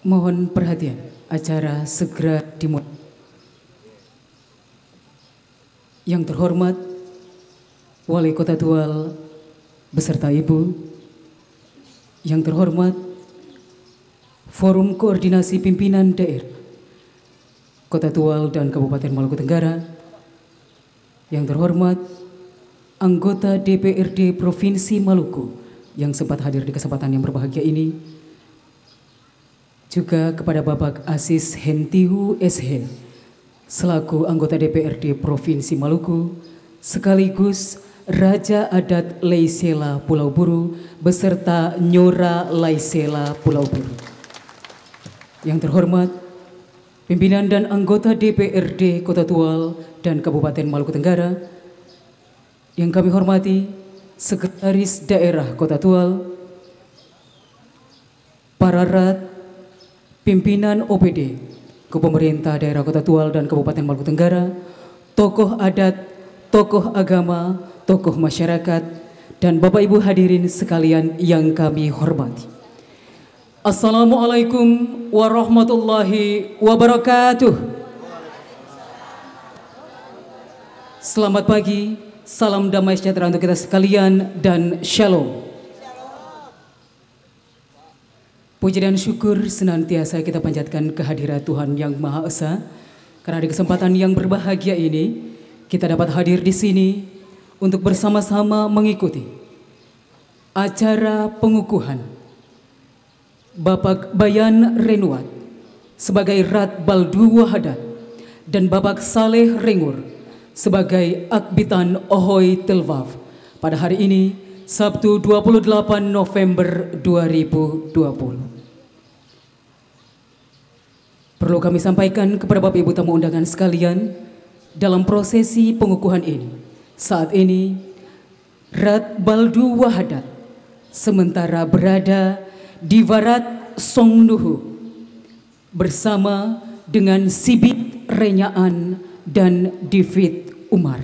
Mohon perhatian, acara segera dimulai. Yang terhormat Wali Kota Tual beserta Ibu, yang terhormat Forum Koordinasi Pimpinan Daerah Kota Tual dan Kabupaten Maluku Tenggara, yang terhormat anggota DPRD Provinsi Maluku yang sempat hadir di kesempatan yang berbahagia ini, juga kepada Bapak Asis Hentihu SH selaku anggota DPRD Provinsi Maluku, sekaligus Raja Adat Laisela Pulau Buru beserta Nyora Laisela Pulau Buru. Yang terhormat pimpinan dan anggota DPRD Kota Tual dan Kabupaten Maluku Tenggara, yang kami hormati Sekretaris Daerah Kota Tual, para rat, pimpinan OPD ke pemerintah daerah Kota Tual dan Kabupaten Maluku Tenggara, tokoh adat, tokoh agama, tokoh masyarakat, dan Bapak Ibu hadirin sekalian yang kami hormati. Assalamualaikum warahmatullahi wabarakatuh. Selamat pagi, salam damai sejahtera untuk kita sekalian dan shalom. Puji dan syukur senantiasa kita panjatkan kehadirat Tuhan Yang Maha Esa, karena di kesempatan yang berbahagia ini kita dapat hadir di sini untuk bersama-sama mengikuti acara pengukuhan Bapak Bayan Renuat sebagai Rat Baldu Wahadat dan Bapak Saleh Rengur sebagai Akbitan Ohoy Telvaf pada hari ini Sabtu 28 November 2020. Perlu kami sampaikan kepada Bapak Ibu tamu undangan sekalian, dalam prosesi pengukuhan ini, saat ini Rat Baldu Wahadat sementara berada di Barat Songnuhu bersama dengan Sibit Renyaan dan Divit Umar.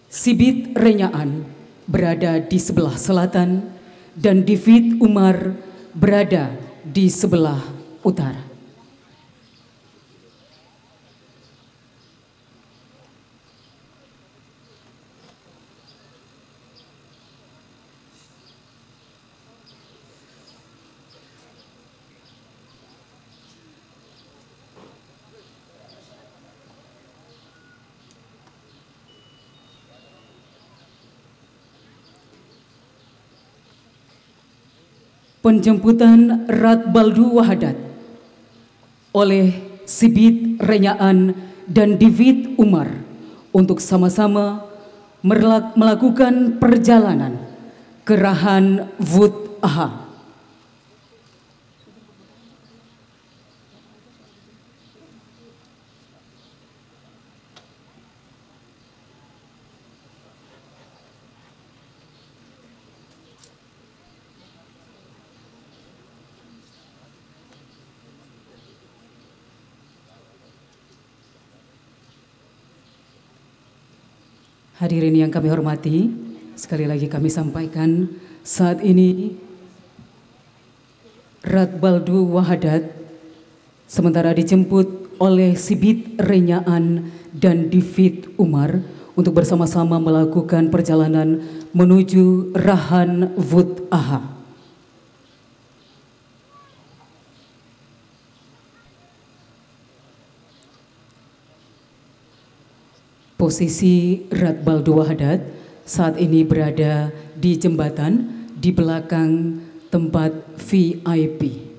Sibit Renyaan berada di sebelah selatan dan Divit Umar berada di sebelah utara. Penjemputan Rat Baldu Wahadat oleh Sibit Renyaan dan Divit Umar untuk sama-sama melakukan perjalanan ke Rahan Wut Aha. Hadirin yang kami hormati, sekali lagi kami sampaikan saat ini Rat Baldu Wahadat sementara dijemput oleh Sibit Renyaan dan Divit Umar untuk bersama-sama melakukan perjalanan menuju Rahan Wut Aha. Posisi Rat Baldu Wahadat saat ini berada di jembatan di belakang tempat VIP.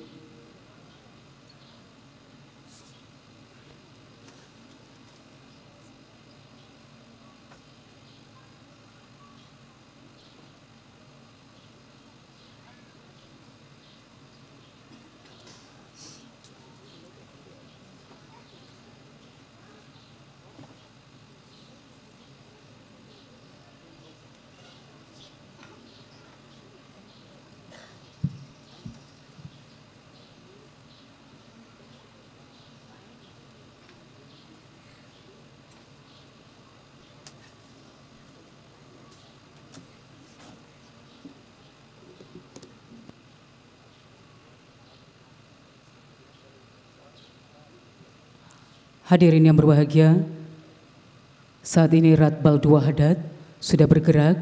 Hadirin yang berbahagia, saat ini Rat Baldu Wahadat sudah bergerak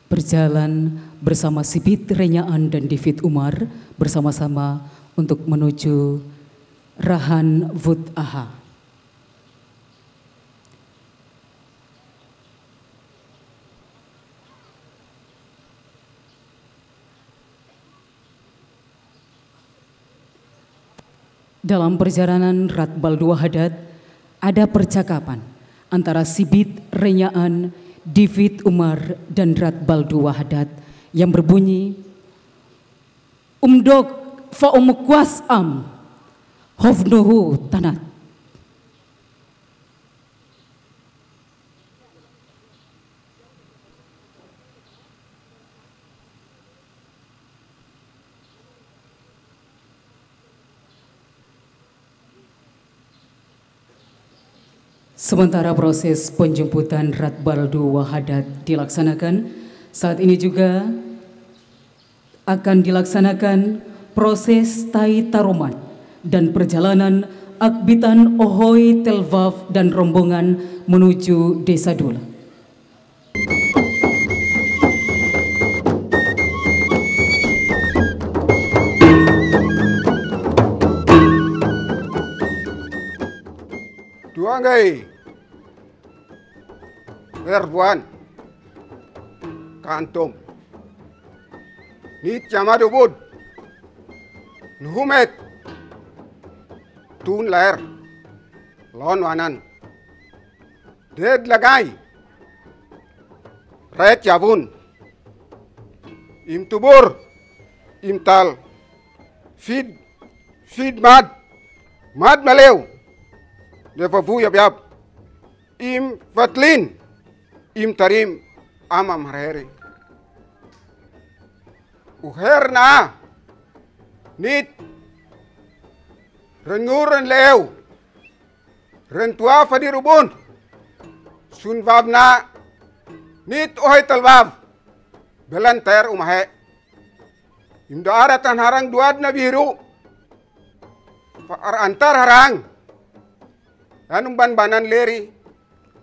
berjalan bersama Sibit Renyaan dan Divit Umar bersama-sama untuk menuju Rahan Wut Aha. Dalam perjalanan Rat Baldu Wahadat ada percakapan antara Sibit Renyaan, Divit Umar dan Rat Baldu Wahadat yang berbunyi, Umdok fa umukwas hovnuhu tanat. Sementara proses penjemputan Ratbaldo Wahadat dilaksanakan, saat ini juga akan dilaksanakan proses Tai Taromat dan perjalanan Akbitan Ohoi Telvav dan rombongan menuju Desa Dula. Duangai Erbuan Kantum Nit Jamadubud Nuhumet Tun Ler Lon Wanan Ded Lagai Red Javun Im Tubur Imtal Feed Mad Maleu Devavu yap Im Fatlin Im Tarim Amam Hareri Uherna Nit Renguren Leu Rentua Fadirubun Sunvavna Nit Ohoi Telvav Belanter Umahe Im Daaratan Harang Duad na biru Antar harang Anong banbanan leri,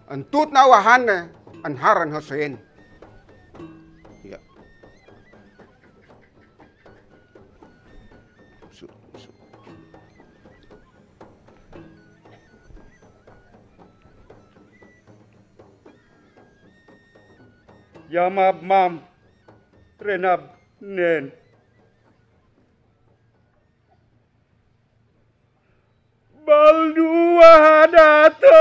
antut na wahan anharan Hussein. Ya. Yamab mam, renab nen. Baldu Wahadato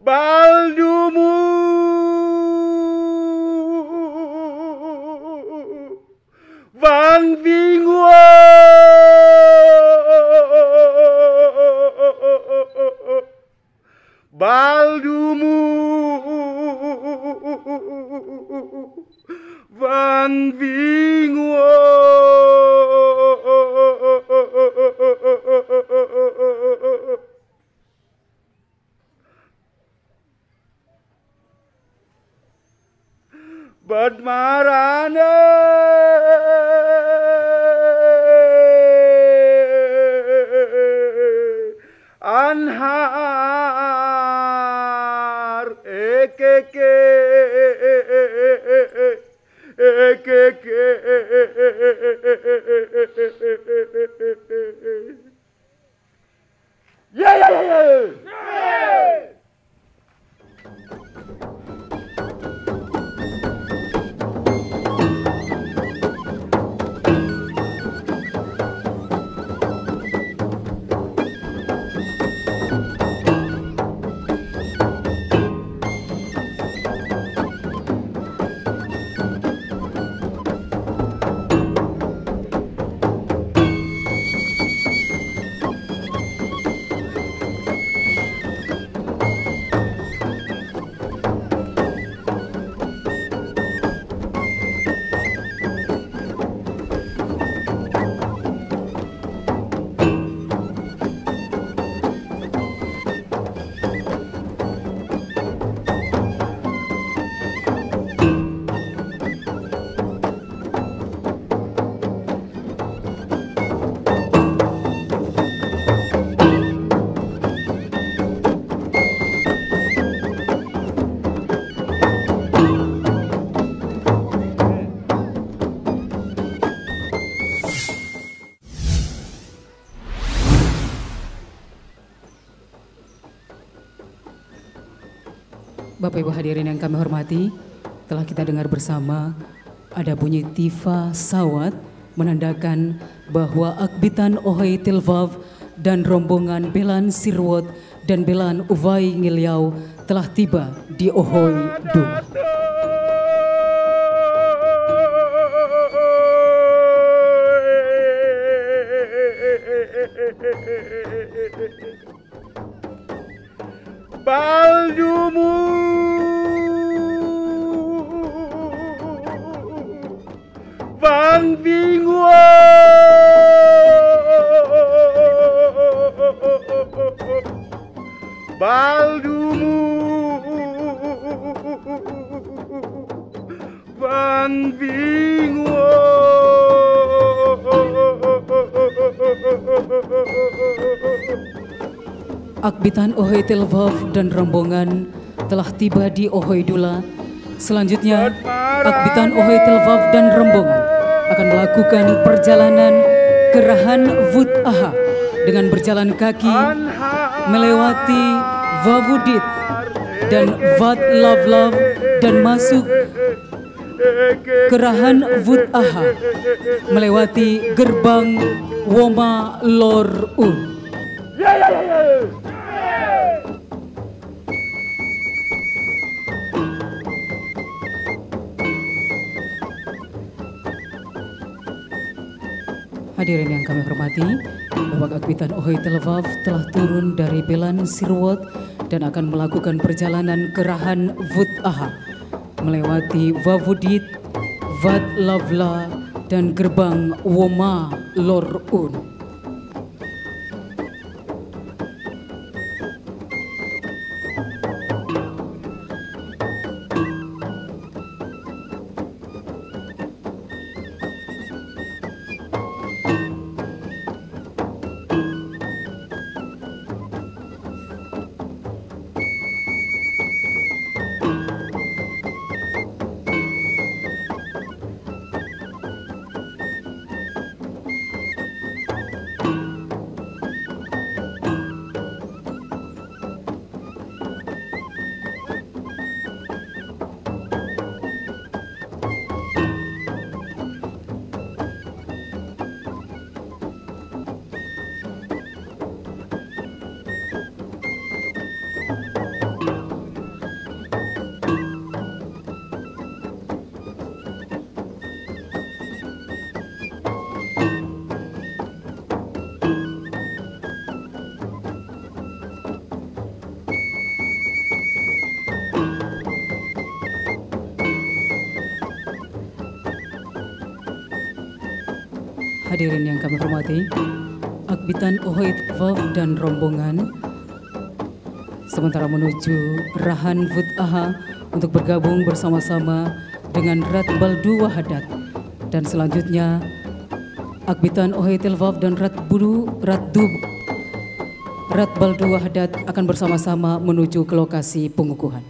Baldumu Van Vingwa Baldumu Van Vingwa Badmarana Anhar Ekeke Yeah! Bapak Ibu hadirin yang kami hormati, telah kita dengar bersama ada bunyi tifa sawat menandakan bahwa Akbitan Ohoi Telvav dan rombongan Belan Sirwot dan Belan Uvai Ngiliau telah tiba di Ohoi Dua. Baldumu Bang Bingo. Baldumu Bang Bingo. Akbitan Ohoy Telvav dan rombongan telah tiba di Ohoy Dula. Selanjutnya, Akbitan Ohoy Telvav dan rombongan akan melakukan perjalanan ke Rahan Vut Aha dengan berjalan kaki melewati Vavudit dan Vat Lavlav dan masuk ke Rahan Vut Aha melewati gerbang Woma Lor Un. Hadirin yang kami hormati, Bapak Akbitan Ohoy Telvav telah turun dari Belan Sirwot dan akan melakukan perjalanan ke Rahan Vut Aha melewati Vavudit, Vat Lavla dan gerbang Woma Lor Un. Hadirin yang kami hormati, Akbitan Ohoy Telvav dan rombongan sementara menuju Rahan Vut Aha untuk bergabung bersama-sama dengan Rat Baldu Wahadat, dan selanjutnya Akbitan Ohoy Telvav dan Rat Baldu Wahadat akan bersama-sama menuju ke lokasi pengukuhan.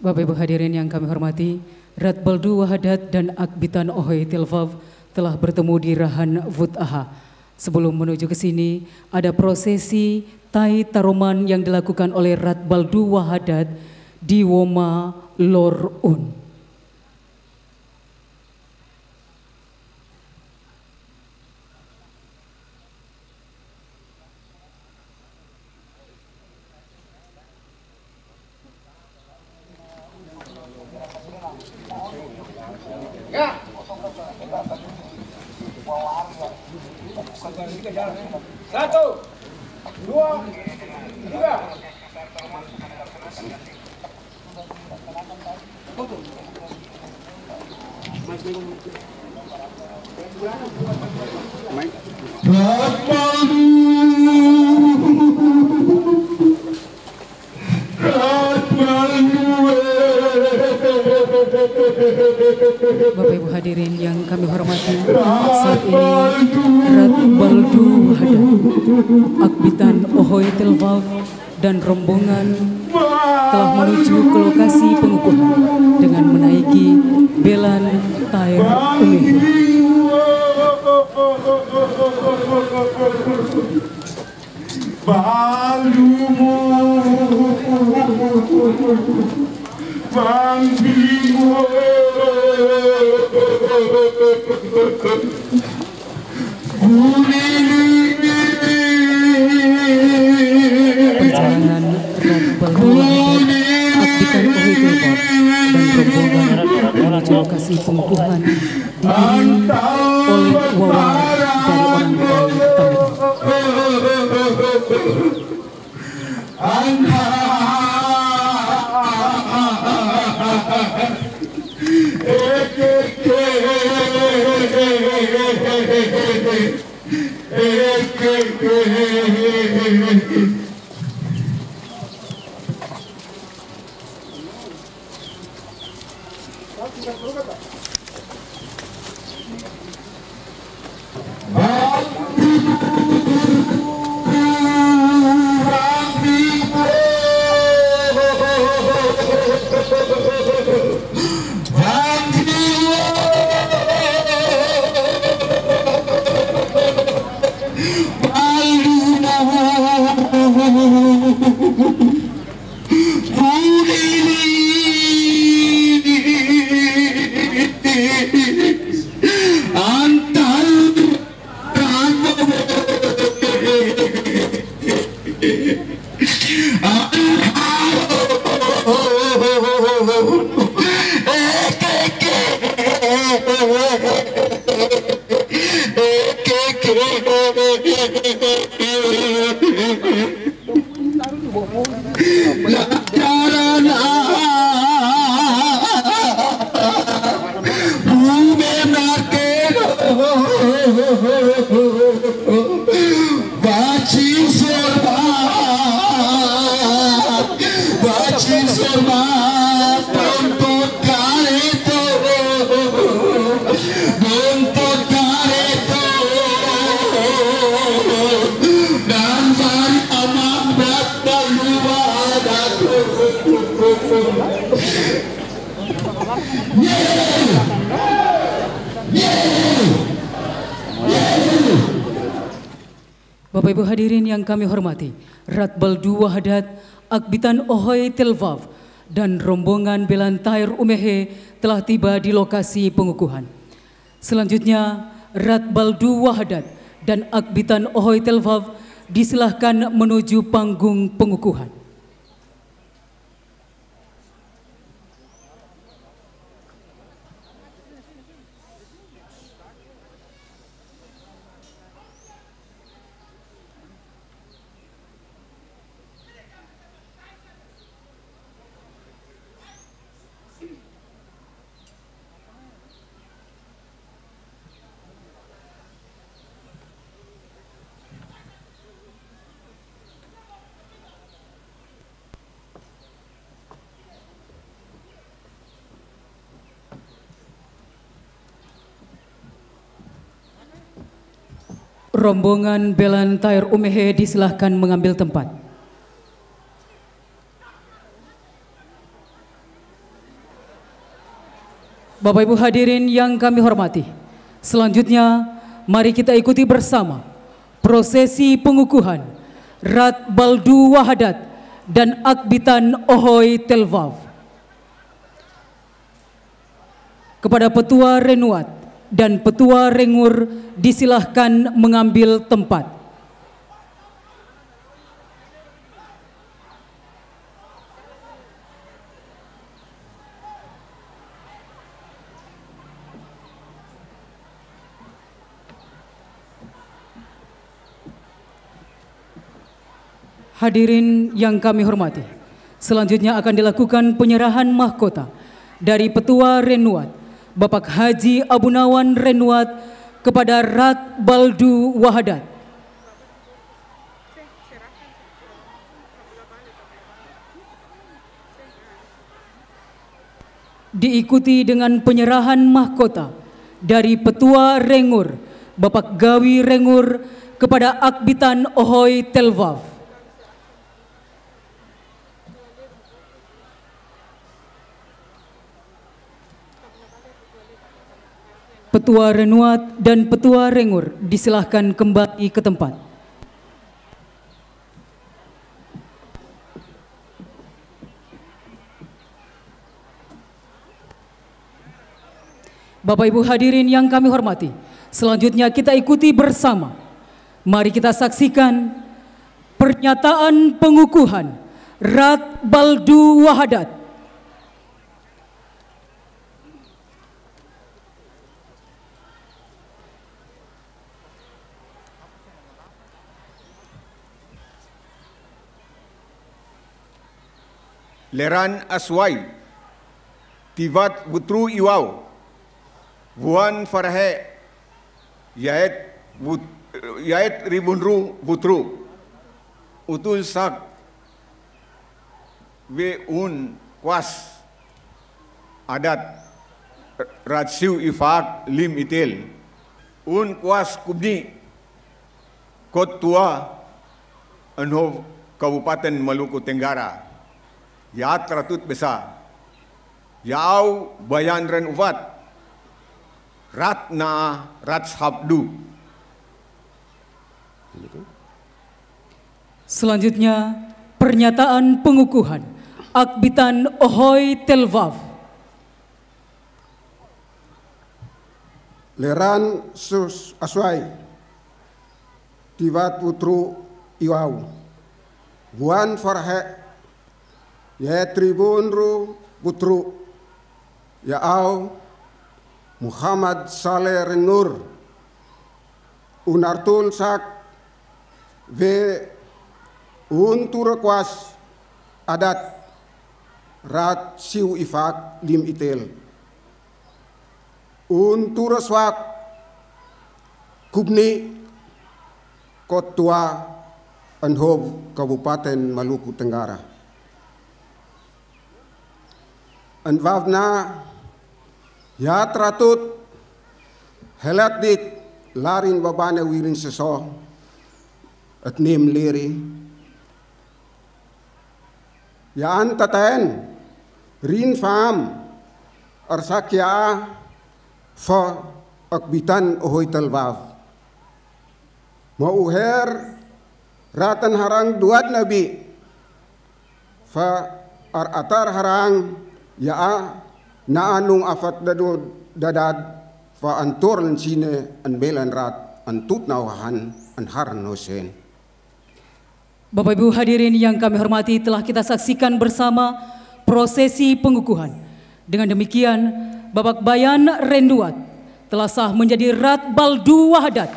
Bapak Ibu hadirin yang kami hormati, Rat Baldu Wahadat dan Akbitan Ohoy Telvav telah bertemu di Rahan Vut Aha. Sebelum menuju ke sini, ada prosesi Tai Taroman yang dilakukan oleh Rat Baldu Wahadat di Woma Lor Un. Ya. Satu, dua, tiga. Bapak Ibu hadirin yang kami hormati, saat ini Rat Baldu Wahada, Akbitan Ohoy Telvalv dan rombongan telah menuju ke lokasi pengukuhan dengan menaiki Belan Tair Umehe. Perjalanan Rat Baldu Wahada, Akbitan Ohoy Telvalv dan rombongan menuju lokasi pengukuhan diiringi oleh wawar dari orang Kai Tamedan. Bapak Ibu hadirin yang kami hormati, Rat Baldu Wahada, Akbitan Ohoy Telvalv dan rombongan Belan Tair Umehe telah tiba di lokasi pengukuhan. Selanjutnya, Rat Baldu Wahada dan Akbitan Ohoy Telvalv disilahkan menuju panggung pengukuhan. Rombongan Belan Tair Umehe disilahkan mengambil tempat. Bapak Ibu hadirin yang kami hormati, selanjutnya mari kita ikuti bersama prosesi pengukuhan Rat Baldu Wahada dan Akbitan Ohoy Telvalv. Kepada Petua Renuat dan Petua Rengur disilahkan mengambil tempat. Hadirin yang kami hormati, selanjutnya akan dilakukan penyerahan mahkota dari Petua Renuat, Bapak Haji Abu Nawan Renuat kepada Rat Baldu Wahadat. Diikuti dengan penyerahan mahkota dari Petua Rengur, Bapak Gawi Rengur kepada Akbitan Ohoy Telvav. Petua Renuat dan Petua Rengur disilahkan kembali ke tempat. Bapak Ibu hadirin yang kami hormati, selanjutnya kita ikuti bersama. Mari kita saksikan pernyataan pengukuhan Rat Baldu Wahadat. Leran Aswai, Tivat Butru Iwau, Buan Farhe, Yait Ribunru Butru, Utul Sak, Un Kwas, Adat, Ratsiu Ifak Lim Itil, Un Kwas Kubni, Kot Tua, Anhov Kabupaten Maluku Tenggara, Yat Ratut Besa, Yau Bayan Ren Uvat, Ratna Ratshabdu. Selanjutnya pernyataan pengukuhan Akbitan Ohoy Telvav. Leran Sus Aswai, Tivat Putru Iwau, Buan Farhe, Ya Tribunru Putru, Yaau Muhammad Saleh Renur, Unartul Sak, Unturakwas Adat, Rat Siu Ifak Lim Itel, Unturaswak Kubni, Kotua Anhob Kabupaten Maluku Tenggara. Anvavna ya tratut helat dik larin babana wirin seso at nim liri yaan tataen rin fam arsakya fa akbitan ohoy talvav mauher ratan harang duat nabi fa atar harang ya na anong afat dadad fa antor lan sine an belan rat antut nawahan an haran hosen. Bapak Ibu hadirin yang kami hormati, telah kita saksikan bersama prosesi pengukuhan. Dengan demikian Bapak Bayan Renduat telah sah menjadi Rat Baldu Wahadat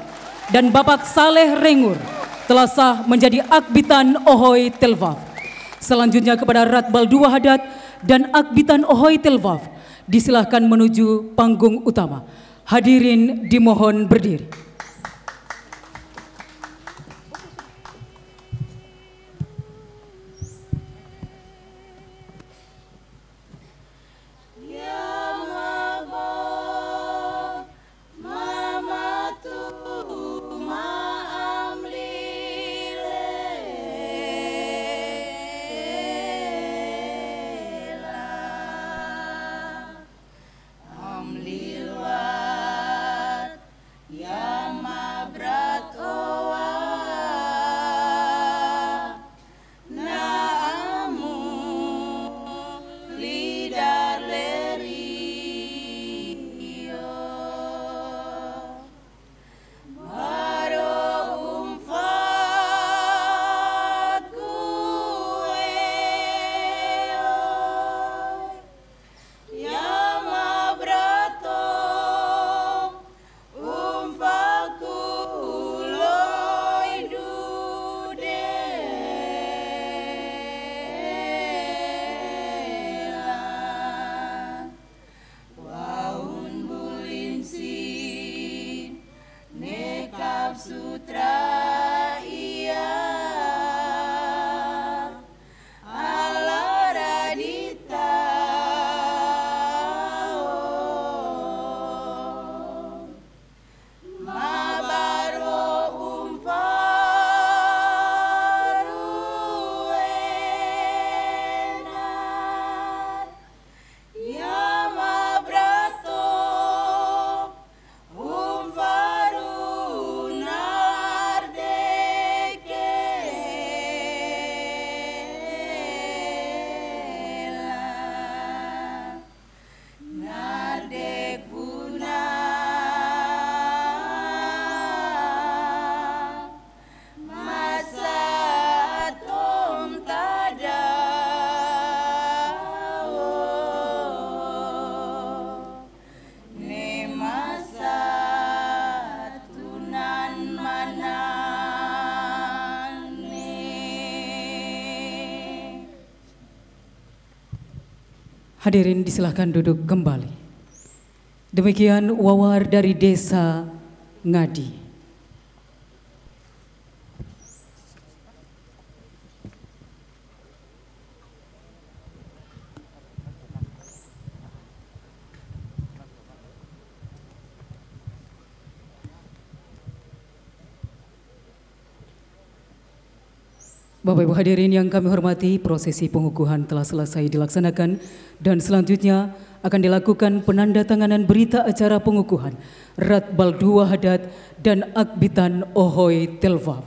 dan Bapak Saleh Rengur telah sah menjadi Akbitan Ohoy Telvav. Selanjutnya kepada Rat Baldu Wahadat dan Akbitan Ohoy Telvav disilahkan menuju panggung utama. Hadirin dimohon berdiri. Ya Hadirin disilahkan duduk kembali. Demikian wawar dari Desa Ngadi. Bapak Ibu hadirin yang kami hormati, prosesi pengukuhan telah selesai dilaksanakan dan selanjutnya akan dilakukan penandatanganan berita acara pengukuhan Rat Baldu Wahadat dan Akbitan Ohoy Telvav.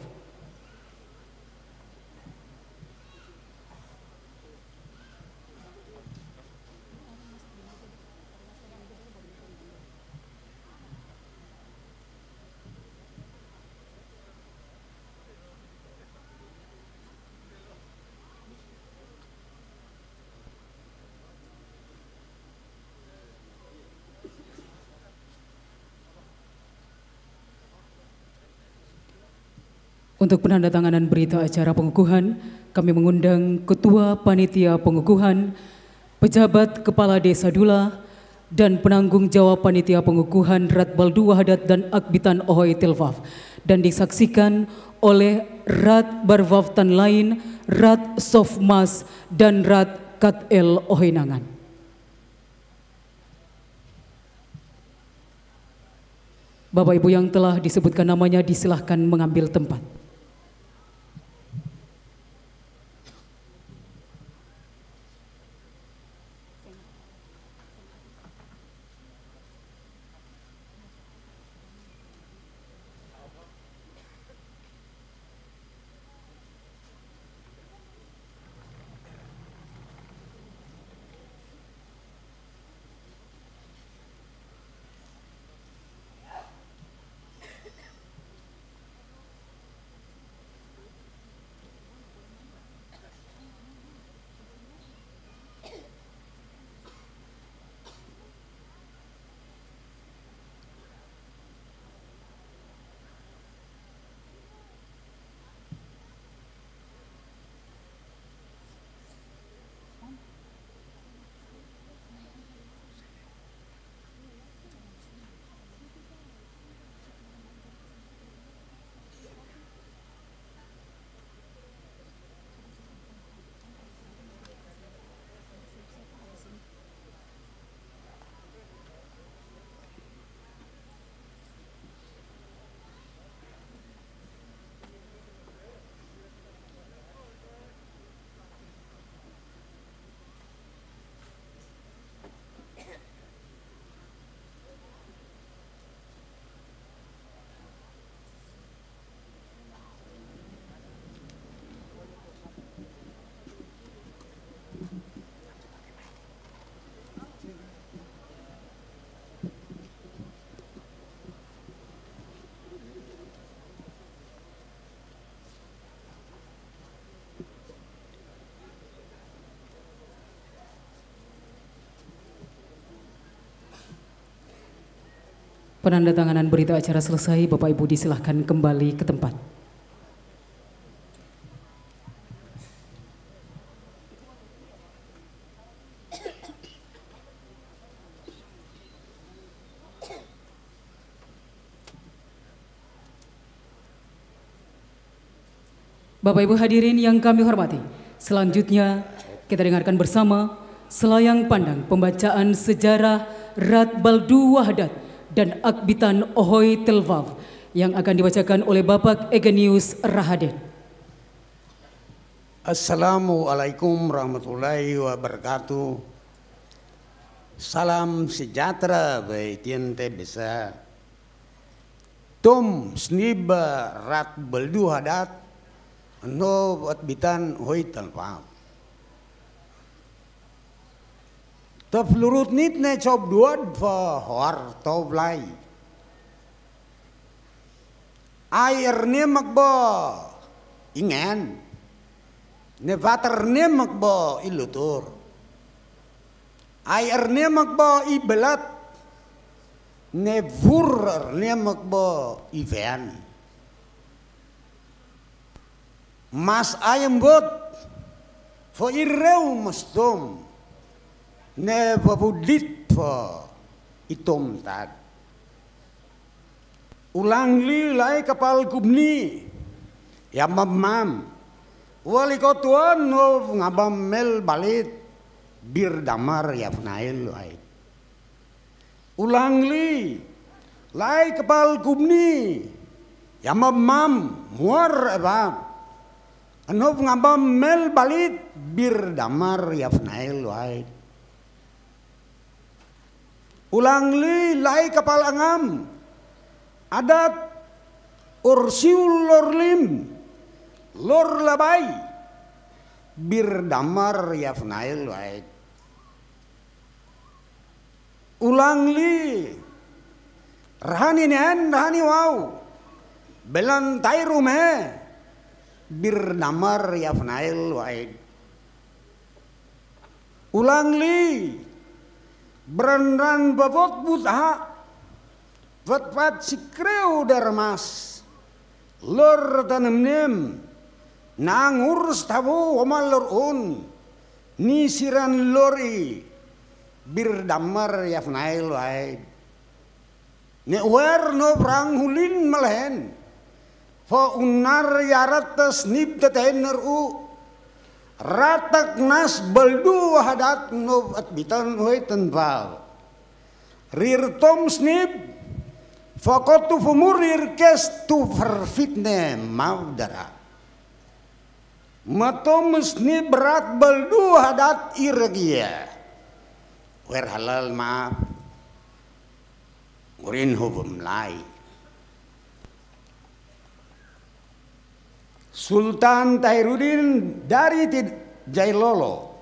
Untuk penandatanganan berita acara pengukuhan, kami mengundang Ketua Panitia Pengukuhan, Pejabat Kepala Desa Dula, dan penanggung jawab Panitia Pengukuhan Rat Baldu Wahadat dan Akbitan Ohoy Telvav, dan disaksikan oleh Rat Barvavtan lain, Rat Sofmas, dan Rat Katel Ohoy Nangan. Bapak Ibu yang telah disebutkan namanya disilahkan mengambil tempat. Penandatanganan berita acara selesai, Bapak Ibu disilahkan kembali ke tempat. Bapak Ibu hadirin yang kami hormati, selanjutnya kita dengarkan bersama selayang pandang pembacaan sejarah Rat Baldu Wahadat dan Akbitan Ohoy Telvav yang akan dibacakan oleh Bapak Egenius Rahaden. Assalamualaikum warahmatullahi wabarakatuh. Salam sejahtera bagi tiente besa. Tom sniba Rat Baldu Wahadat no Akbitan Ohoy Telvav. Taflurut nit ne cob duad fa har toblai. Air ne magbo ingen. Ne vater ne magbo ilutur. Air ne magbo ibelat. Ne vur ne magbo iven. Mas ayam bot fo irreu mastom. ne vavudit fa itom tag. Ulang li lai kapal kubni ya mamam wali kotuan no ngabam mel balit bir damar ya fnail ai. Ulang li lai kapal kubni ya mamam muar abam anov ngabam mel balit bir damar ya fnail ai. Ulang li lai kapal angam adat ursiul lorlim lor labai bir damar ya fnail wait. Ulang li rahani nen rahani wow belan tairum bir damar ya fnail wait. Ulang li berendan babot buta vat sikreu darmas lor tanemnem nangurus tabu omal lor un ni siran lori bir damar ya fnail wai ne wer no prang hulin malhen fa unar yaratas nib tetener u ratak nas baldu hadat no at bitan hoy tanbal rir tom snib fakotu fumurir kes tu verfitne maudara matom sni berat baldu hadat irgia wer halal maaf urin hubum lai. Sultan Tairudin dari Jailolo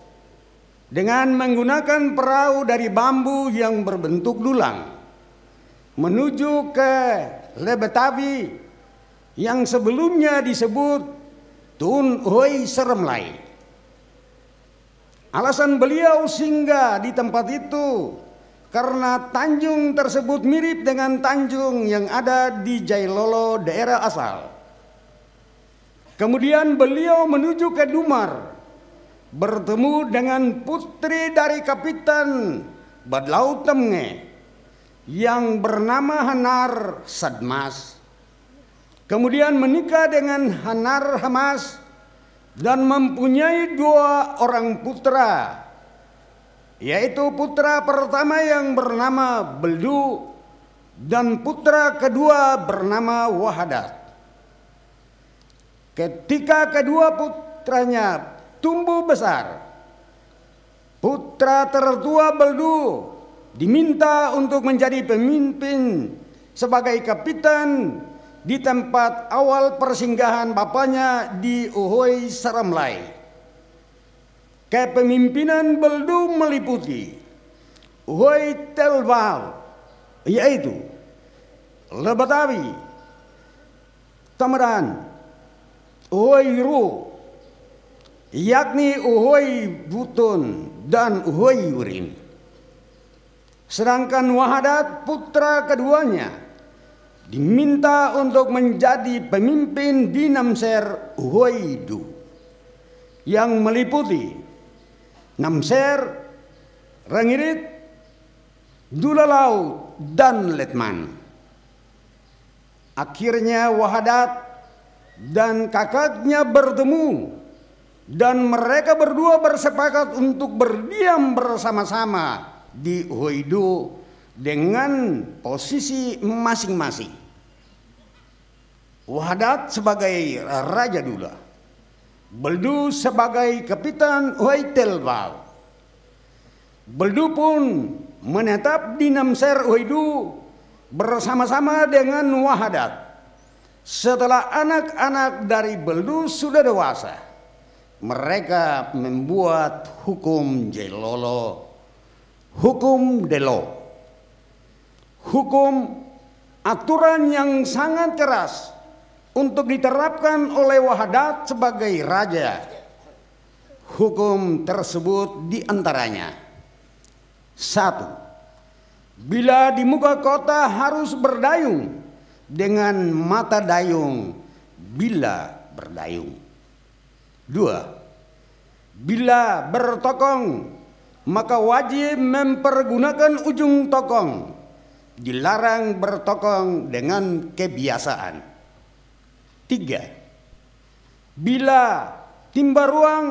dengan menggunakan perahu dari bambu yang berbentuk dulang menuju ke Lebetawi yang sebelumnya disebut Tun Hoi Seremlai. Alasan beliau singgah di tempat itu karena tanjung tersebut mirip dengan tanjung yang ada di Jailolo daerah asal. Kemudian beliau menuju ke Dumar bertemu dengan putri dari Kapitan Badlau Temnge yang bernama Hanar Sadmas. Kemudian menikah dengan Hanar Hamas dan mempunyai 2 orang putra, yaitu putra pertama yang bernama Beldu dan putra kedua bernama Wahadat. Ketika kedua putranya tumbuh besar, putra tertua Beldu diminta untuk menjadi pemimpin sebagai kapitan di tempat awal persinggahan bapaknya di Uhoi Seremlai. Kepemimpinan Beldu meliputi Uhoi Telval, yaitu Lebetawi, Tamedan, Uhoi Ru, yakni Uhoi Butun dan Uhoi Urin. Sedangkan Wahadat putra keduanya diminta untuk menjadi pemimpin di Namser Uhoidu yang meliputi Namser, Rangirit, Dulalau, dan Letman. Akhirnya Wahadat dan kakaknya bertemu dan mereka berdua bersepakat untuk berdiam bersama-sama di Uhoidu dengan posisi masing-masing. Wahadat sebagai Raja Dula, Beldu sebagai Kapitan Uhoi Telval. Beldu pun menetap di Namser Uhoidu bersama-sama dengan Wahadat. Setelah anak-anak dari Beldu sudah dewasa, mereka membuat hukum Jailolo, hukum Delo. Hukum aturan yang sangat keras untuk diterapkan oleh Wahadat sebagai raja. Hukum tersebut diantaranya: 1. Bila di muka kota harus berdayung dengan mata dayung bila berdayung. 2. Bila bertokong maka wajib mempergunakan ujung tokong. Dilarang bertokong dengan kebiasaan. 3. Bila timba ruang,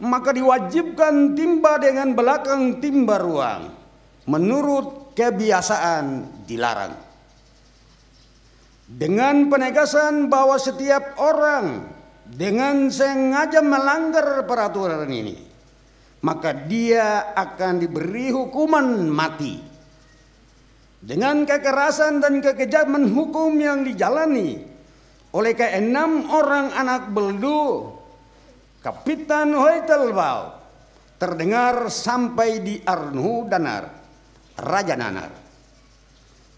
maka diwajibkan timba dengan belakang timba ruang. Menurut kebiasaan dilarang. Dengan penegasan bahwa setiap orang dengan sengaja melanggar peraturan ini, maka dia akan diberi hukuman mati. Dengan kekerasan dan kekejaman hukum yang dijalani oleh ke-6 orang anak beldu Kapitan Hoitelbau terdengar sampai di Arnuhu Danar, Raja Danar.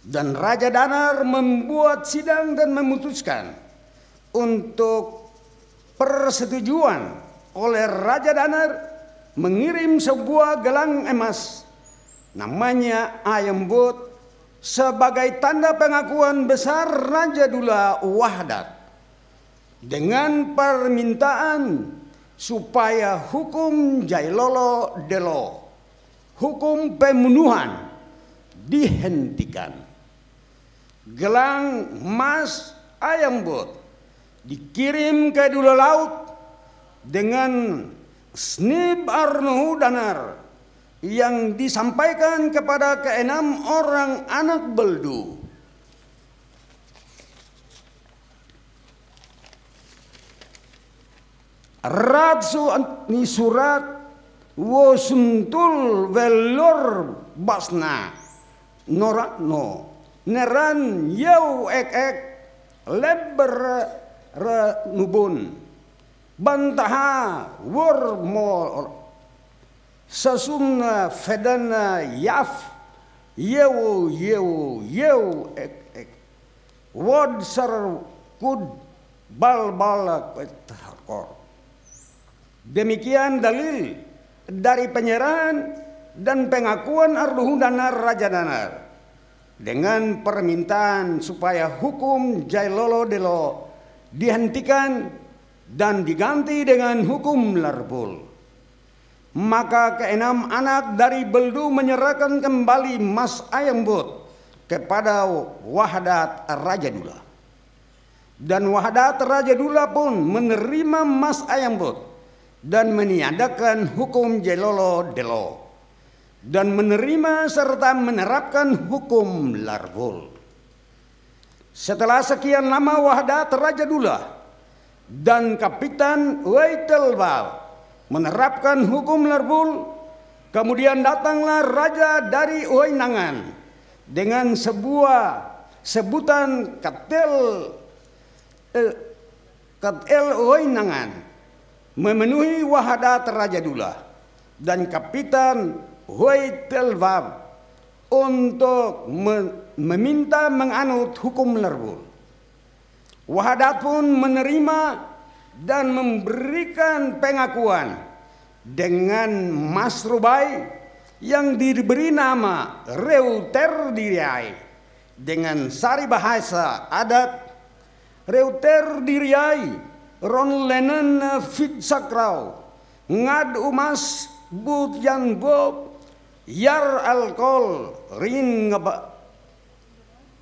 Dan Raja Danar membuat sidang dan memutuskan untuk persetujuan oleh Raja Danar mengirim sebuah gelang emas namanya Ayambut sebagai tanda pengakuan besar Raja Dula Wahdat dengan permintaan supaya hukum Jailolo Delo, hukum pembunuhan, dihentikan. Gelang emas Ayambut dikirim ke Dula Laut dengan snib Arnuhu Danar yang disampaikan kepada ke-6 orang anak beldu. Ratsu ni surat wo suntul velor basna norakno neran yau ek leber nubun bantaha wor mo sasumna fedana yaf yew ek wod sar kud bal takor. Demikian dalil dari penyerahan dan pengakuan Arnuhu Danar Raja Danar dengan permintaan supaya hukum Jailolo Delo dihentikan dan diganti dengan hukum Larbul. Maka ke-6 anak dari beldu menyerahkan kembali Mas Ayambut kepada Wahdat Raja Dula. Dan Wahdat Raja Dula pun menerima Mas Ayambut dan meniadakan hukum Jailolo Delo dan menerima serta menerapkan hukum Larbul. Setelah sekian lama Wahdat Raja Dula dan Kapitan Hoitelbau menerapkan hukum Larbul, kemudian datanglah Raja dari Oinangan dengan sebuah sebutan Katel Oinangan memenuhi Wahdat Raja Dula dan Kapitan Hoitelbau untuk meminta menganut hukum Larbul. Wahdat pun menerima dan memberikan pengakuan dengan Mas Rubai yang diberi nama Reuter Diriai dengan sari bahasa adat Reuter Diriai Ron Lenen Fit Sakrau Ngad Umas But Yan Bob Yar Alkol Rin Ngaba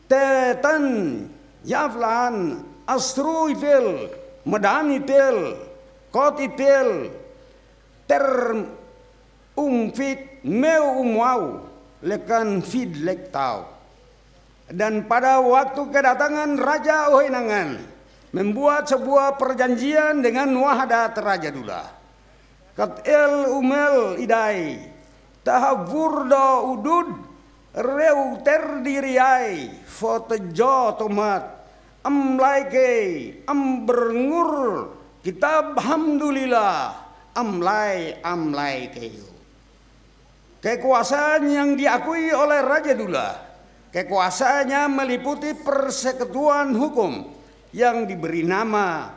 Tetan Yaflan Astru Itel Medani tel, koti tel, ter fit meu umwau, lekan fid lektau. Dan pada waktu kedatangan Raja Oinangan membuat sebuah perjanjian dengan Wahdat Raja Dula. Kat el umel idai, tahavur do udud, reu terdiriai, fotejo tomat. Amlaike amberengur kitab alhamdulillah amlai keyo. Kekuasaan yang diakui oleh Raja Dula, kekuasaannya meliputi persekutuan hukum yang diberi nama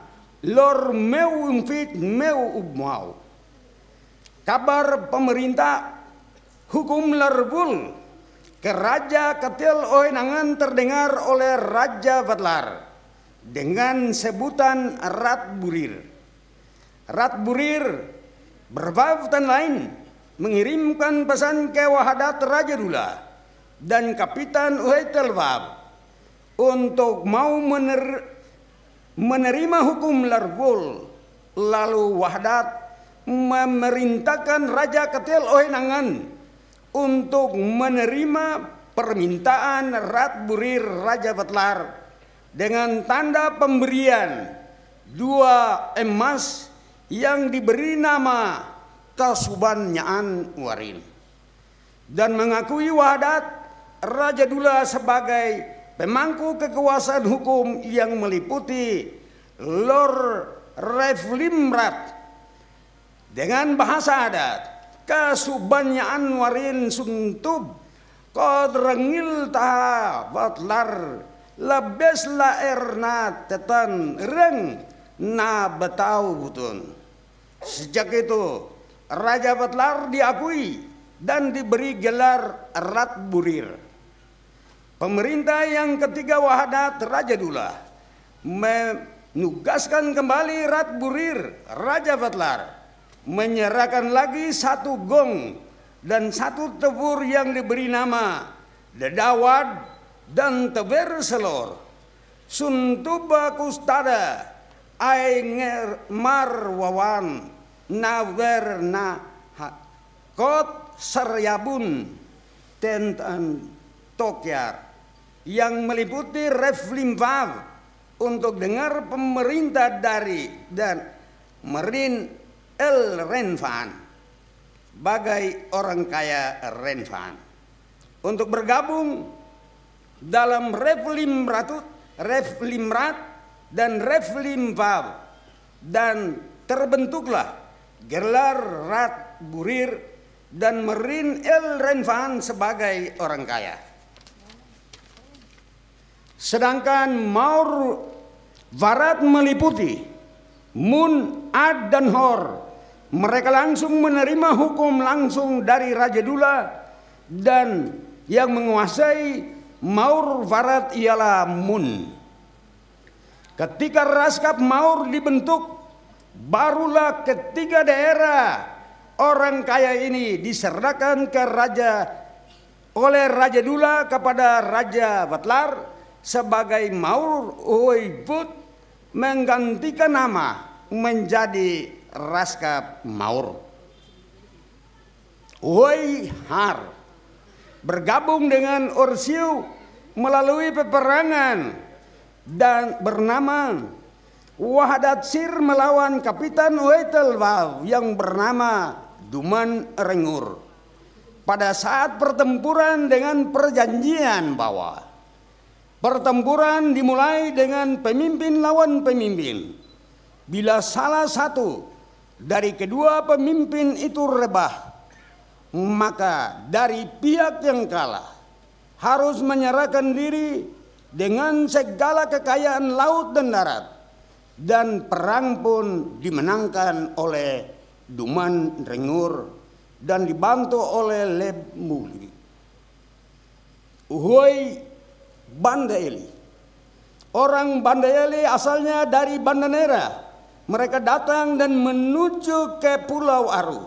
Lor Meu Umfit Meu Ubmau. Kabar pemerintah hukum Larbul ke Raja Katil Oinangan terdengar oleh Raja Vatlar dengan sebutan Rat Burir. Rat Burir berbautan lain mengirimkan pesan ke Wahdat Raja Dula dan Kapitan Uhaitalwab untuk mau menerima hukum Largul. Lalu Wahdat memerintahkan Raja Ketil Oenangan untuk menerima permintaan Rat Burir Raja Batlar dengan tanda pemberian 2 emas yang diberi nama Kasuban Nyaan Warin, dan mengakui Wahdat Raja Dula sebagai pemangku kekuasaan hukum yang meliputi Lor Reflimrat dengan bahasa adat. Kasuban Nyaan Warin suntub kod rengil taha Batlar labes la erna tetan reng na betau butun. Sejak itu Raja Batlar diakui dan diberi gelar Rat Burir. Pemerintah yang ketiga Wahdat Raja Dula menugaskan kembali Rat Burir Raja Batlar menyerahkan lagi 1 gong dan 1 tebur yang diberi nama Dedawad dan Teber Selor. Suntuba kustada ainger marwawan nawer na kot seryabun tentan tokyar, yang meliputi Reflimvav untuk dengar pemerintah dari dan Merin El Renfan bagai orang kaya Renfan untuk bergabung dalam Reflimrat dan Reflimvav, dan terbentuklah gelar Rat Burir dan Merin El Renfan sebagai orang kaya. Sedangkan Maur Varat meliputi Mun, Ad dan Hor, mereka langsung menerima hukum langsung dari Raja Dula, dan yang menguasai Maur Varat ialah Mun. Ketika Raskap Maur dibentuk, barulah ketiga daerah orang kaya ini diserahkan ke oleh Raja Dula kepada Raja Batlar sebagai Maur Oibut, menggantikan nama menjadi Raskap Maur. Har bergabung dengan Ursiu melalui peperangan dan bernama Wahdat Sir melawan Kapitan Uhaitalwab yang bernama Duman Rengur pada saat pertempuran dengan perjanjian bahwa pertempuran dimulai dengan pemimpin lawan pemimpin. Bila salah satu dari kedua pemimpin itu rebah, maka dari pihak yang kalah harus menyerahkan diri dengan segala kekayaan laut dan darat, dan perang pun dimenangkan oleh Duman Rengur dan dibantu oleh Leb Muli. Uhoy Bandaeli, orang Bandaeli asalnya dari Banda Nera. Mereka datang dan menuju ke Pulau Aru,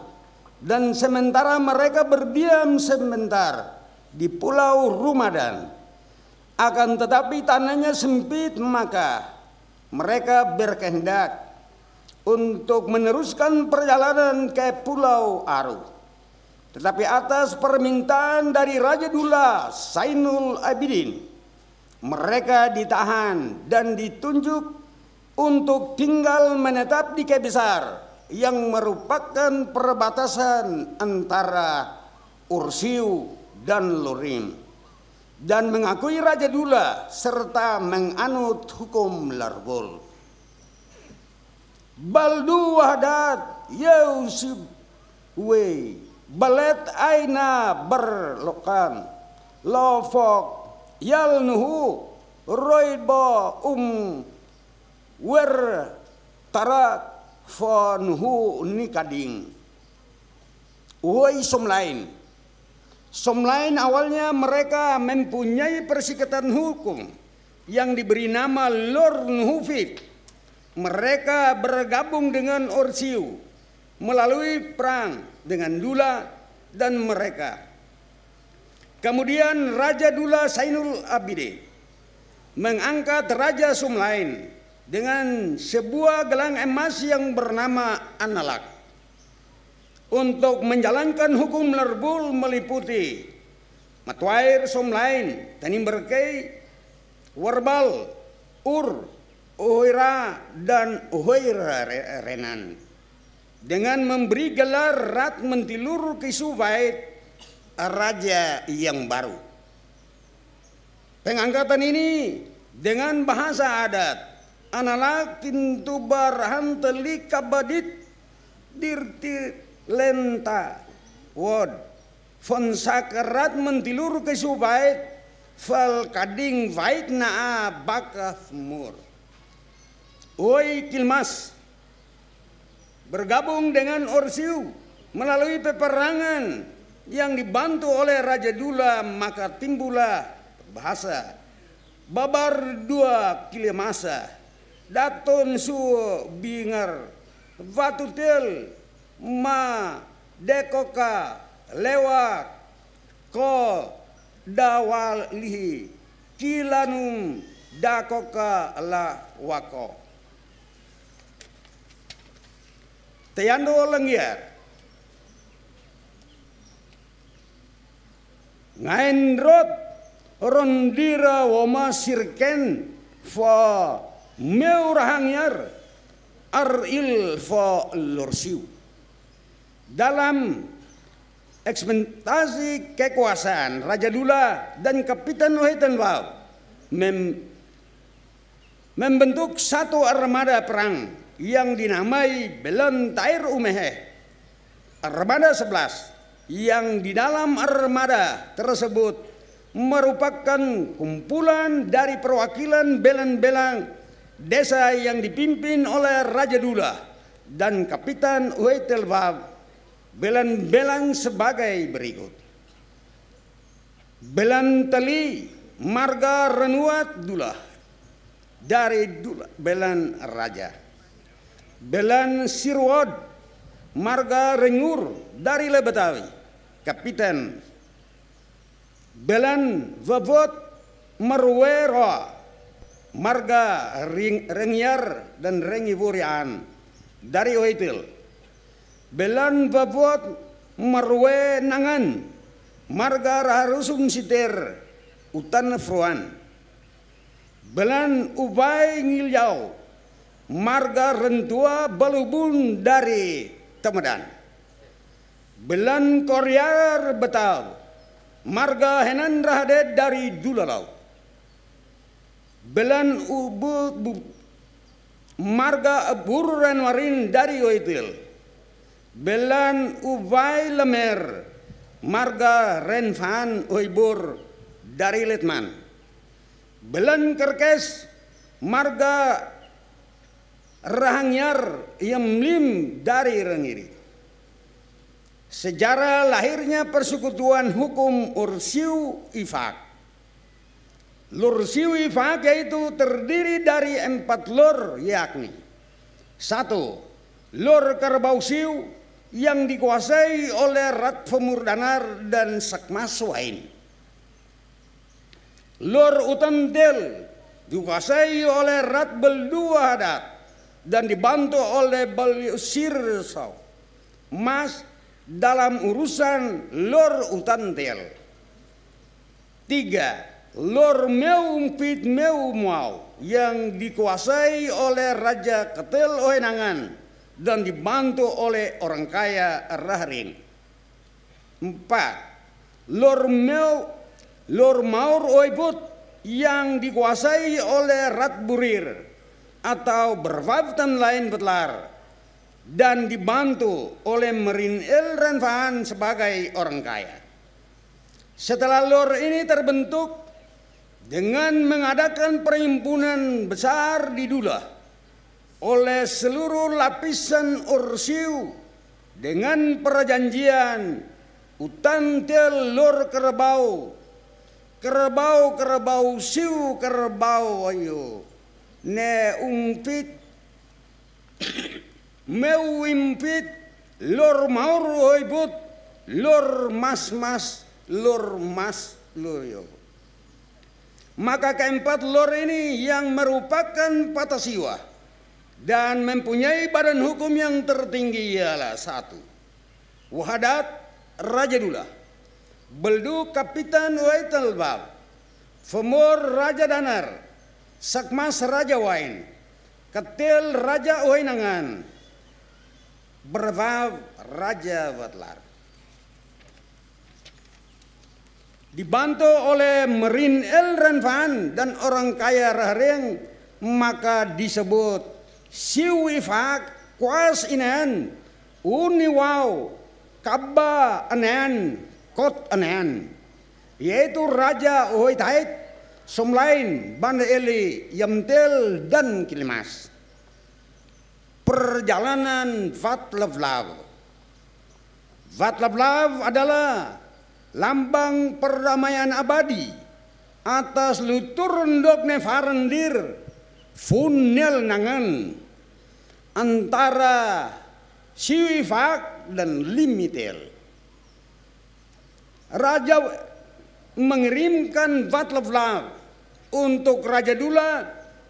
dan sementara mereka berdiam sebentar di Pulau Rumadan. Akan tetapi tanahnya sempit, maka mereka berkehendak untuk meneruskan perjalanan ke Pulau Aru. Tetapi atas permintaan dari Raja Dula Zainul Abidin, mereka ditahan dan ditunjuk untuk tinggal menetap di Kebesar yang merupakan perbatasan antara Ursiu dan Lorim, dan mengakui Raja Dula serta menganut hukum Largul. Baldu Wahdat Yusuf we balet aina berlokan lofok yal nuhu roibo wer tarak fonuhu nikading. Woi Somlain awalnya mereka mempunyai persikatan hukum yang diberi nama Lor Nuhufit. Mereka bergabung dengan Ursiu melalui perang dengan Dula dan mereka. Kemudian Raja Dula Zainul Abidin mengangkat Raja Sumlain dengan sebuah gelang emas yang bernama Analak untuk menjalankan hukum lerbul meliputi Matwair Sumlain, Tanimberkei, Warbal, Ur, Uhoira, dan Uhoira Renan dengan memberi gelar Rat Mentilur Kisubait Raja yang baru. Pengangkatan ini dengan bahasa adat Analak Tintubar Hanteli Kabadit Dirti Lenta Wod Fonsakarat Mentilur Kisubait Fal Kading Vait Naa Bakaf Mur. Oi Kilmas bergabung dengan Orsiu melalui peperangan yang dibantu oleh Raja Dula, maka timbullah bahasa Babar dua Kilemasa Daton Su Bingar Vatutel Ma Dekoka Lewak Ko Dawalihi Kilanum Dakoka La Wako Teyando Lengiar Ngain rot rondira wama sirken fa meurahangyar aril fa lorsiu. Dalam eksperimentasi kekuasaan Raja Dula dan Kapitan Wahitenwau membentuk satu armada perang yang dinamai Belantair Umehe, Armada 11. Yang di dalam armada tersebut merupakan kumpulan dari perwakilan belan-belang desa yang dipimpin oleh Raja Dula dan Kapitan Wahitenwau. Belan-belang sebagai berikut: Belan Teli Marga Renuat Dula dari Dula Belan Raja, Belan Sirwod Marga Rengur dari Lebetawi Kapitan, Belan Vavot Marwero Marga Rengyar dan Rengivurian dari Oitil, Belan Vavot Marwe Nangan Marga Raharusum Siter Utan Fruan, Belan Ubay Ngilyau Marga Rentua Balubun dari Temedan, Belan Koryar Betal Marga Henan Rahaded dari Dulalau, Belan Ubud Marga Abur Renwarin dari Oitil, Belan Ubay Lemer Marga Renfan Oibur dari Letman, Belan Kerkes Marga Rahangyar Yemlim dari Rengiri. Sejarah lahirnya persekutuan hukum Ursiu Ifak. Lursiu Ifak yaitu terdiri dari 4 lor, yakni 1. Lor Kerbausiu yang dikuasai oleh Rat Femurdanar dan Sakmas Wain. Lor Utantel dikuasai oleh Rat Beldua Hadat dan dibantu oleh Beliusir Sau Mas dalam urusan Lor Utantel. 3. Lor Meumpit Meumuau yang dikuasai oleh Raja Ketel Oenangan dan dibantu oleh orang kaya Rahrin. 4. Lor Maur Oibut yang dikuasai oleh Rat Burir atau berwaftan lain betlar dan dibantu oleh Merin El Renfaan sebagai orang kaya. Setelah lor ini terbentuk dengan mengadakan perhimpunan besar di Dula oleh seluruh lapisan Ursiu dengan perjanjian Utantel Lor Kerbau, Kerbau Siu Kerbau ayo ne umpit Meuimpit Lor Maur Oibut lur mas, lur mas, lur yo. Maka keempat lur ini yang merupakan patasiwa dan mempunyai badan hukum yang tertinggi ialah 1. Wahadat Raja Dula, Beldu Kapitan Waitalbab, Femur Raja Danar, Sakmas Raja Wain, Ketil Raja Wainangan, Bervav Raja Watlar. Dibantu oleh Merin El Renvan dan orang kaya Rahreng, maka disebut Siwifak Kuas Inan, Uniwau, Kabba Anan, Kot Anan, yaitu Raja Oitait, Somlain, Banda Eli, Yamtel, dan Kilimas. Perjalanan Vatlavlav. Vatlavlav adalah lambang perdamaian abadi atas luturndok nevarendir funnel nangan antara Siwifak dan Limitel. Raja mengirimkan Vatlavlav untuk Raja Dula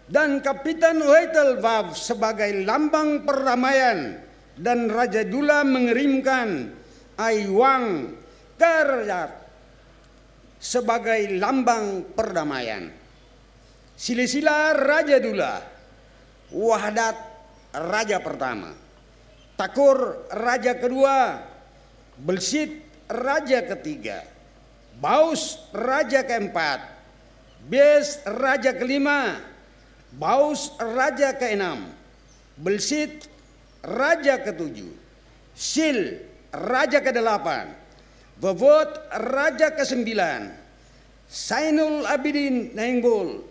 dan Kapitan Waitalbab sebagai lambang perdamaian, dan Raja Dula mengirimkan Aiwang Kerjat sebagai lambang perdamaian. Silsilah Raja Dula, Wahdat Raja pertama, Takur Raja kedua, Belsit Raja ketiga, Baus Raja keempat, Bes Raja kelima, Baus Raja keenam, Belsit Raja ketujuh, Sil Raja kedelapan, Vovot Raja ke-9, Sainul Abidin Nainggul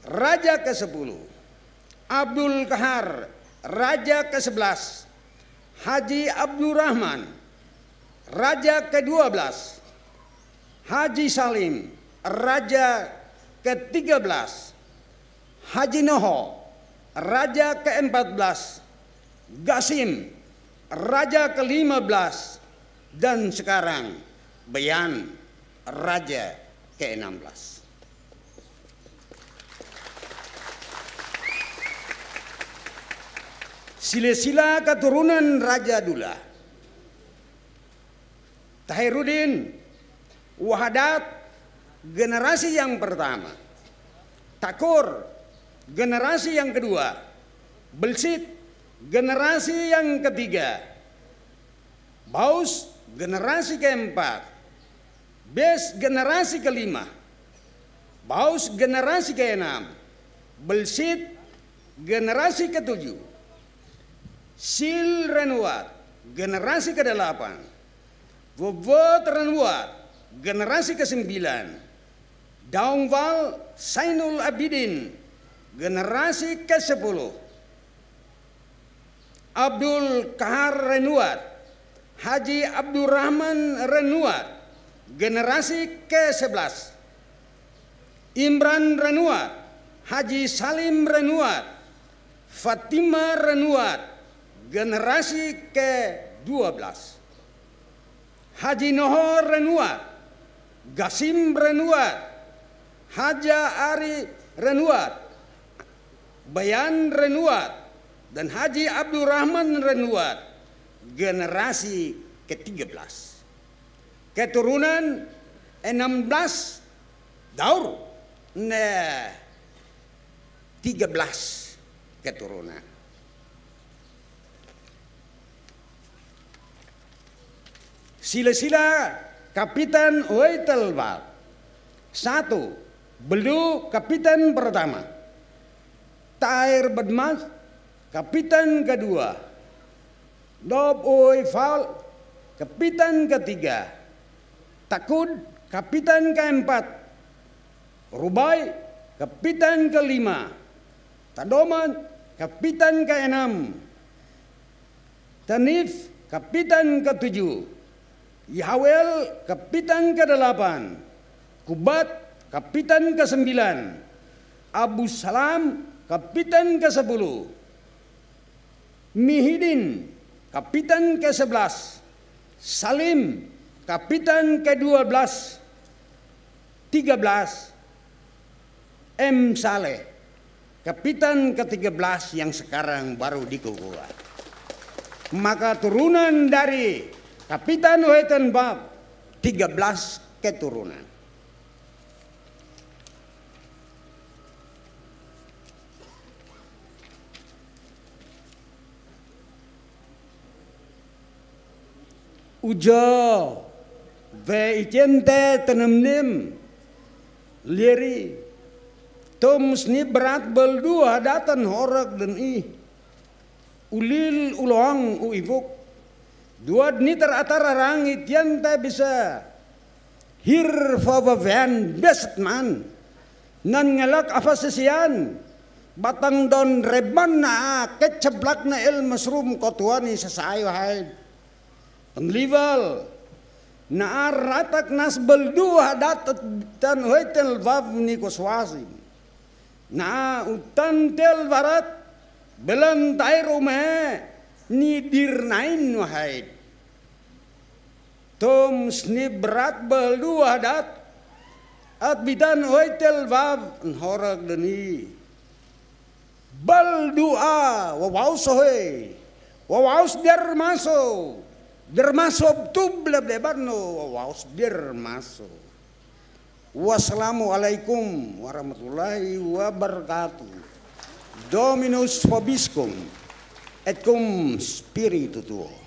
Raja ke-10, Abdul Kahar Raja ke-11, Haji Abdurrahman Raja ke-12, Haji Salim Raja ke-13, Haji Noho Raja ke-14, Gasim Raja ke-15, dan sekarang Bayan Raja ke-16. Silsilah keturunan Raja Dula. Tahiruddin, Wahadat generasi yang pertama, Takur generasi yang kedua, Belsit generasi yang ketiga, Baus generasi keempat, Bes generasi kelima, Baus generasi keenam, Belsit generasi ketujuh, Sil Renuat generasi ke-8, Vovot Renuat generasi ke-9, Daungval Sainul Abidin generasi ke-10, Abdul Kahar Renuat, Haji Abdurrahman Renuat generasi ke-11, Imran Renuat, Haji Salim Renuat, Fatimah Renuat generasi ke-12, Haji Noho Renuat, Gasim Renuat, Haja Ari Renuat, Bayan Renuat, dan Haji Abdurrahman Renuat generasi ke-13. Keturunan 16 daur 13 keturunan. Silsilah Kapitan Waitalbab. 1. Beldu Kapitan pertama, Tair Badmas Kapitan kedua, Dob Oifal Kapitan ketiga, Takud Kapitan keempat, Rubai Kapitan kelima, Tadoman Kapitan keenam, Tanif Kapitan ketujuh, Yahwel Kapitan ke-8, Kubat Kapitan ke-9, Abu Salam Kapitan ke-10, Mihidin Kapitan ke-11, Salim, Kapitan ke-12, 13, M. Saleh, Kapitan ke-13 yang sekarang baru dikukuhkan. Maka turunan dari Kapitan Uhetenbab 13 keturunan. Ujo ve icente tenemnim lieri tom sni berat beldua datan horak dan ulil uloang uivuk dua dni teratara rangit yante bisa hir favavan besatman nan ngelak afasesian batang don reban na keceblak na el masrum kotuani sesayo haid penglival na aratak nas beldua datat tan hoitel vav ni koswasi na utan tel varat belan tai rumah ni dirnain wahid tom sni berat beldua dat at bidan hoitel vav horag deni beldua wawaus hoy wawaus dermaso dermaso tubleblebarno waus dermaso. Wassalamualaikum warahmatullahi wabarakatuh. Dominus vobiscum et cum spiritu tuo.